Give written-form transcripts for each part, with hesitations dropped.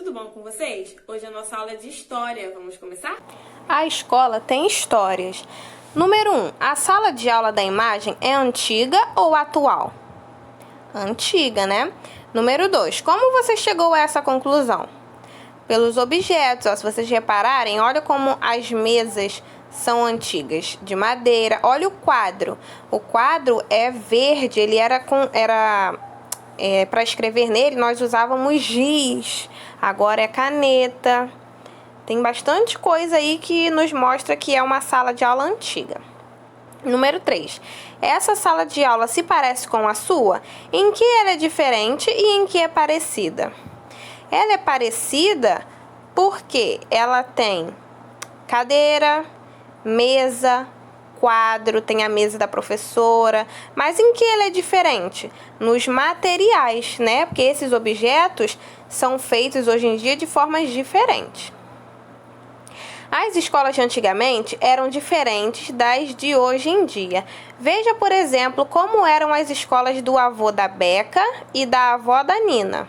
tudo bom com vocês? Hoje é a nossa aula de História. Vamos começar? A escola tem histórias. Número 1. A sala de aula da imagem é antiga ou atual? Antiga, né? Número 2. Como você chegou a essa conclusão? Pelos objetos. Se vocês repararem, olha como as mesas são antigas, de madeira. Olha o quadro. O quadro é verde, ele para escrever nele nós usávamos giz, agora é caneta. Tem bastante coisa aí que nos mostra que é uma sala de aula antiga. Número 3. Essa sala de aula se parece com a sua? Em que ela é diferente e em que é parecida? Ela é parecida porque ela tem cadeira, mesa, quadro, tem a mesa da professora. Mas em que ela é diferente? Nos materiais, né? Porque esses objetos são feitos hoje em dia de formas diferentes. As escolas de antigamente eram diferentes das de hoje em dia. Veja, por exemplo, como eram as escolas do avô da Beca e da avó da Nina.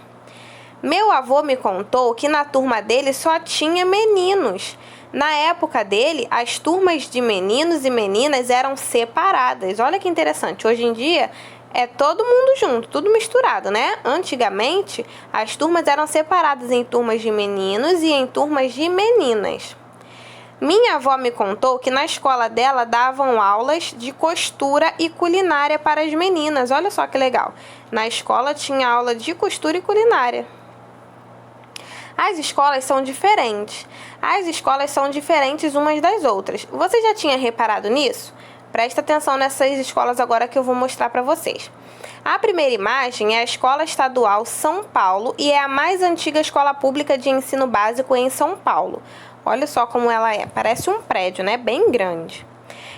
Meu avô me contou que na turma dele só tinha meninos. Na época dele, as turmas de meninos e meninas eram separadas. Olha que interessante. Hoje em dia, é todo mundo junto, tudo misturado, né? Antigamente, as turmas eram separadas em turmas de meninos e em turmas de meninas. Minha avó me contou que na escola dela davam aulas de costura e culinária para as meninas. Olha só que legal. Na escola tinha aula de costura e culinária. As escolas são diferentes. As escolas são diferentes umas das outras. Você já tinha reparado nisso? Presta atenção nessas escolas agora que eu vou mostrar para vocês. A primeira imagem é a Escola Estadual São Paulo e é a mais antiga escola pública de ensino básico em São Paulo. Olha só como ela é. Parece um prédio, né? Bem grande.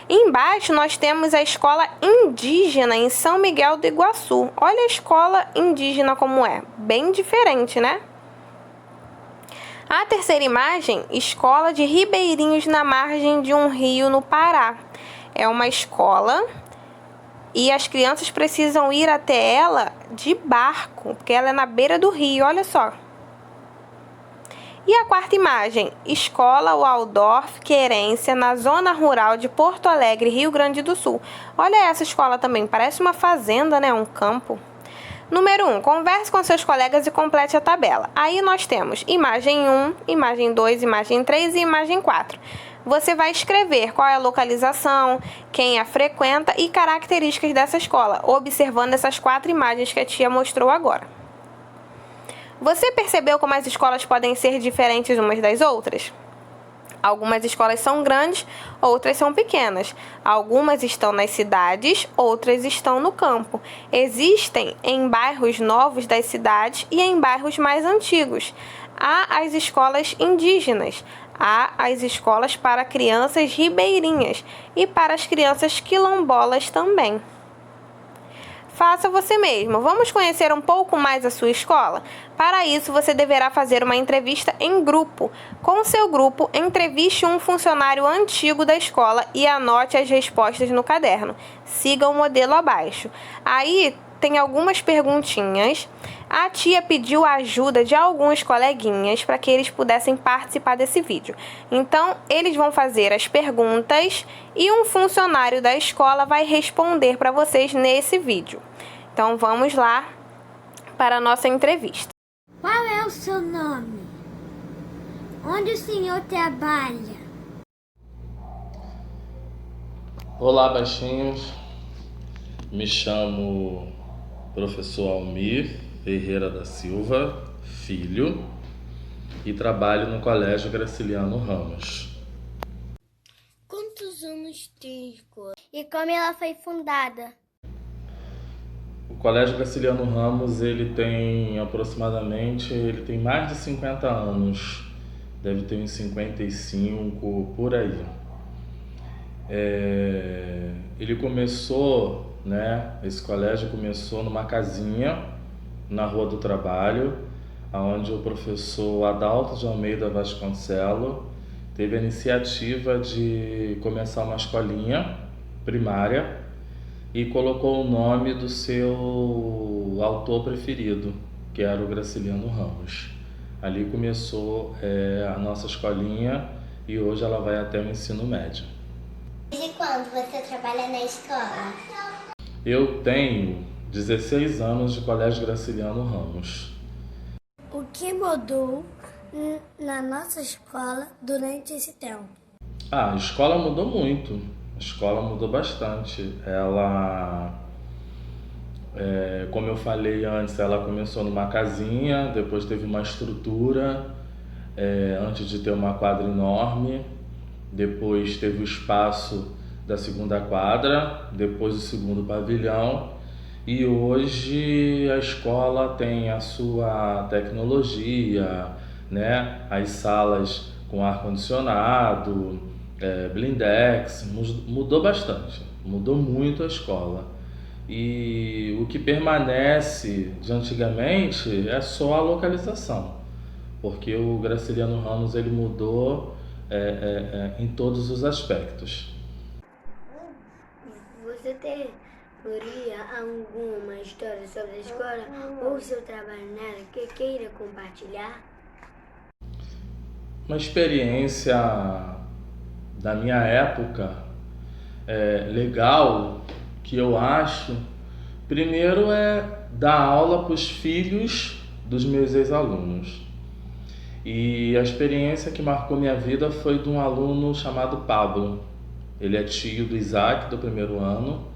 Embaixo nós temos a Escola Indígena em São Miguel do Iguaçu. Olha a escola indígena como é. Bem diferente, né? A terceira imagem, Escola de Ribeirinhos na margem de um rio no Pará. É uma escola e as crianças precisam ir até ela de barco, porque ela é na beira do rio, olha só. E a quarta imagem, Escola Waldorf Querência, na zona rural de Porto Alegre, Rio Grande do Sul. Olha essa escola também, parece uma fazenda, né? Um campo. Número 1. Converse com seus colegas e complete a tabela. Aí nós temos imagem 1, imagem 2, imagem 3 e imagem 4. Você vai escrever qual é a localização, quem a frequenta e características dessa escola, observando essas 4 imagens que a tia mostrou agora. Você percebeu como as escolas podem ser diferentes umas das outras? Algumas escolas são grandes, outras são pequenas. Algumas estão nas cidades, outras estão no campo. Existem em bairros novos das cidades e em bairros mais antigos. Há as escolas indígenas, há as escolas para crianças ribeirinhas e para as crianças quilombolas também. Faça você mesmo. Vamos conhecer um pouco mais a sua escola? Para isso, você deverá fazer uma entrevista em grupo. Com seu grupo, entreviste um funcionário antigo da escola e anote as respostas no caderno. Siga o modelo abaixo. Aí tem algumas perguntinhas. A tia pediu a ajuda de alguns coleguinhas para que eles pudessem participar desse vídeo. Então, eles vão fazer as perguntas e um funcionário da escola vai responder para vocês nesse vídeo. Então, vamos lá para a nossa entrevista. Qual é o seu nome? Onde o senhor trabalha? Olá, baixinhos. Me chamo professor Almir Ferreira da Silva, filho, e trabalho no Colégio Graciliano Ramos. Quantos anos tem a escola? E como ela foi fundada? O Colégio Graciliano Ramos, ele tem mais de 50 anos, deve ter uns 55, por aí. Ele começou, né, esse colégio começou numa casinha na Rua do Trabalho, onde o professor Adalto de Almeida Vasconcelo teve a iniciativa de começar uma escolinha primária e colocou o nome do seu autor preferido, que era o Graciliano Ramos. Ali começou a nossa escolinha e hoje ela vai até o ensino médio. Desde quando você trabalha na escola? Eu tenho 16 anos de Colégio Graciliano Ramos. O que mudou na nossa escola durante esse tempo? A escola mudou muito, a escola mudou bastante. Ela, como eu falei antes, ela começou numa casinha, depois teve uma estrutura, antes de ter uma quadra enorme, depois teve o espaço da segunda quadra, depois o segundo pavilhão, e hoje a escola tem a sua tecnologia, né? As salas com ar-condicionado, blindex, mudou bastante, mudou muito a escola. E o que permanece de antigamente é só a localização, porque o Graciliano Ramos ele mudou em todos os aspectos. Você teria alguma história sobre a escola ou seu trabalho nela que queira compartilhar? Uma experiência da minha época legal que eu acho, primeiro é dar aula para os filhos dos meus ex-alunos. E a experiência que marcou minha vida foi de um aluno chamado Pablo. Ele é tio do Isaac, do primeiro ano,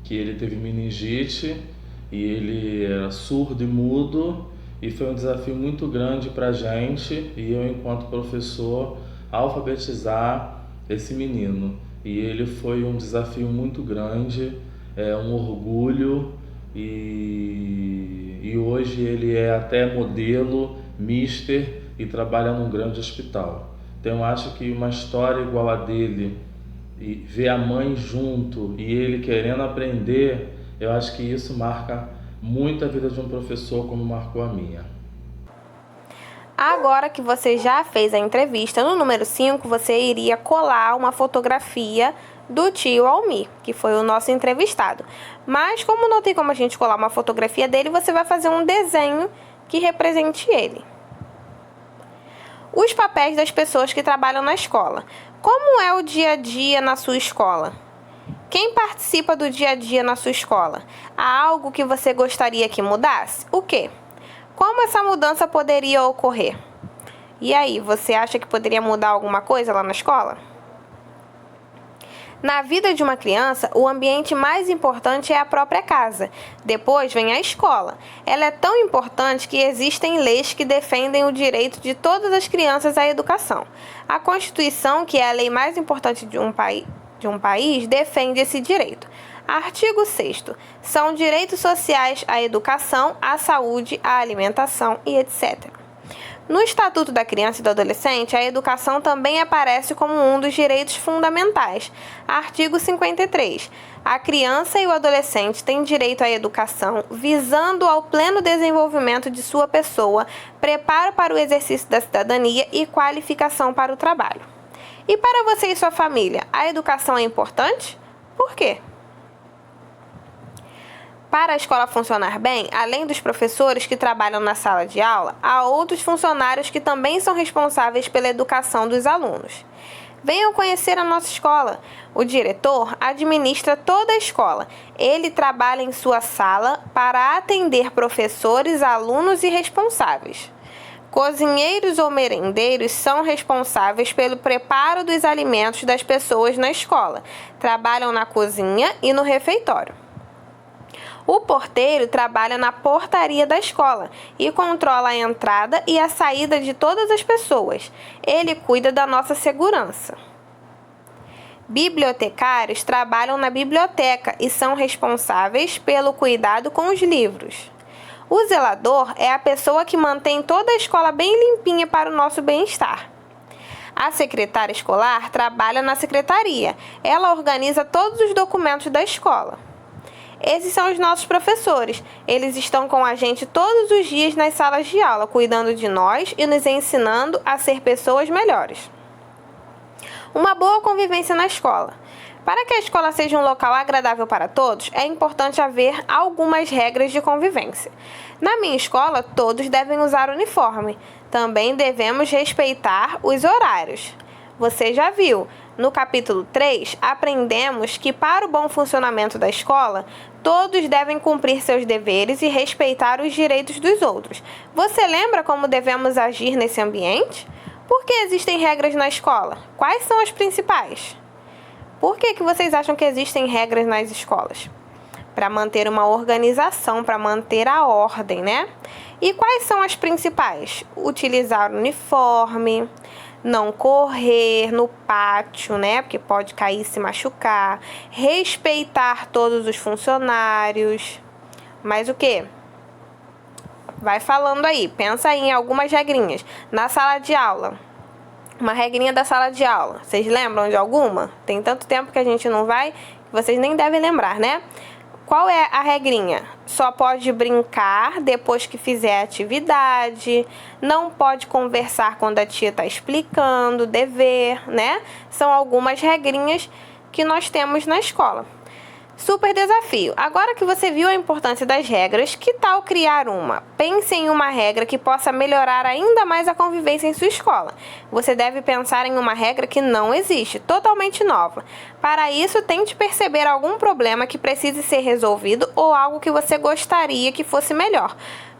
que ele teve meningite e ele era surdo e mudo, e foi um desafio muito grande para a gente, e eu, enquanto professor, alfabetizar esse menino. E ele foi um desafio muito grande, um orgulho, e hoje ele é até modelo, mister, e trabalha num grande hospital. Então eu acho que uma história igual a dele, e ver a mãe junto e ele querendo aprender, eu acho que isso marca muito a vida de um professor como marcou a minha. Agora que você já fez a entrevista, no número 5, você iria colar uma fotografia do tio Almir, que foi o nosso entrevistado. Mas como não tem como a gente colar uma fotografia dele, você vai fazer um desenho que represente ele. Os papéis das pessoas que trabalham na escola. Como é o dia a dia na sua escola? Quem participa do dia a dia na sua escola? Há algo que você gostaria que mudasse? O quê? Como essa mudança poderia ocorrer? E aí, você acha que poderia mudar alguma coisa lá na escola? Na vida de uma criança, o ambiente mais importante é a própria casa. Depois vem a escola. Ela é tão importante que existem leis que defendem o direito de todas as crianças à educação. A Constituição, que é a lei mais importante de um país, defende esse direito. Artigo 6º. São direitos sociais à educação, à saúde, à alimentação e etc. No Estatuto da Criança e do Adolescente, a educação também aparece como um dos direitos fundamentais. Artigo 53. A criança e o adolescente têm direito à educação, visando ao pleno desenvolvimento de sua pessoa, preparo para o exercício da cidadania e qualificação para o trabalho. E para você e sua família, a educação é importante? Por quê? Para a escola funcionar bem, além dos professores que trabalham na sala de aula, há outros funcionários que também são responsáveis pela educação dos alunos. Venham conhecer a nossa escola. O diretor administra toda a escola. Ele trabalha em sua sala para atender professores, alunos e responsáveis. Cozinheiros ou merendeiros são responsáveis pelo preparo dos alimentos das pessoas na escola. Trabalham na cozinha e no refeitório. O porteiro trabalha na portaria da escola e controla a entrada e a saída de todas as pessoas. Ele cuida da nossa segurança. Bibliotecários trabalham na biblioteca e são responsáveis pelo cuidado com os livros. O zelador é a pessoa que mantém toda a escola bem limpinha para o nosso bem-estar. A secretária escolar trabalha na secretaria. Ela organiza todos os documentos da escola. Esses são os nossos professores. Eles estão com a gente todos os dias nas salas de aula, cuidando de nós e nos ensinando a ser pessoas melhores. Uma boa convivência na escola. Para que a escola seja um local agradável para todos, é importante haver algumas regras de convivência. Na minha escola, todos devem usar uniforme. Também devemos respeitar os horários. Você já viu, no capítulo 3, aprendemos que para o bom funcionamento da escola, todos devem cumprir seus deveres e respeitar os direitos dos outros. Você lembra como devemos agir nesse ambiente? Por que existem regras na escola? Quais são as principais? Por que vocês acham que existem regras nas escolas? Para manter uma organização, para manter a ordem, né? E quais são as principais? Utilizar uniforme, não correr no pátio, né? Porque pode cair e se machucar. Respeitar todos os funcionários. Mais o quê? Vai falando aí, pensa aí em algumas regrinhas. Na sala de aula, uma regrinha da sala de aula. Vocês lembram de alguma? Tem tanto tempo que a gente não vai, que vocês nem devem lembrar, né? Qual é a regrinha? Só pode brincar depois que fizer a atividade, não pode conversar quando a tia está explicando, dever, né? São algumas regrinhas que nós temos na escola. Super desafio. Agora que você viu a importância das regras, que tal criar uma? Pense em uma regra que possa melhorar ainda mais a convivência em sua escola. Você deve pensar em uma regra que não existe, totalmente nova. Para isso, tente perceber algum problema que precise ser resolvido ou algo que você gostaria que fosse melhor.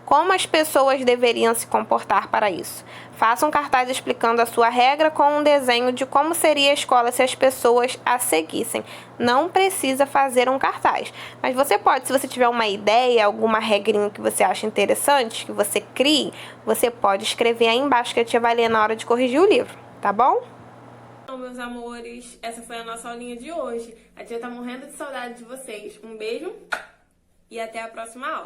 Como as pessoas deveriam se comportar para isso? Faça um cartaz explicando a sua regra com um desenho de como seria a escola se as pessoas a seguissem. Não precisa fazer um cartaz, mas você pode, se você tiver uma ideia, alguma regrinha que você acha interessante, que você crie, você pode escrever aí embaixo que a tia vai ler na hora de corrigir o livro, tá bom? Então, meus amores, essa foi a nossa aulinha de hoje. A tia tá morrendo de saudade de vocês. Um beijo e até a próxima aula.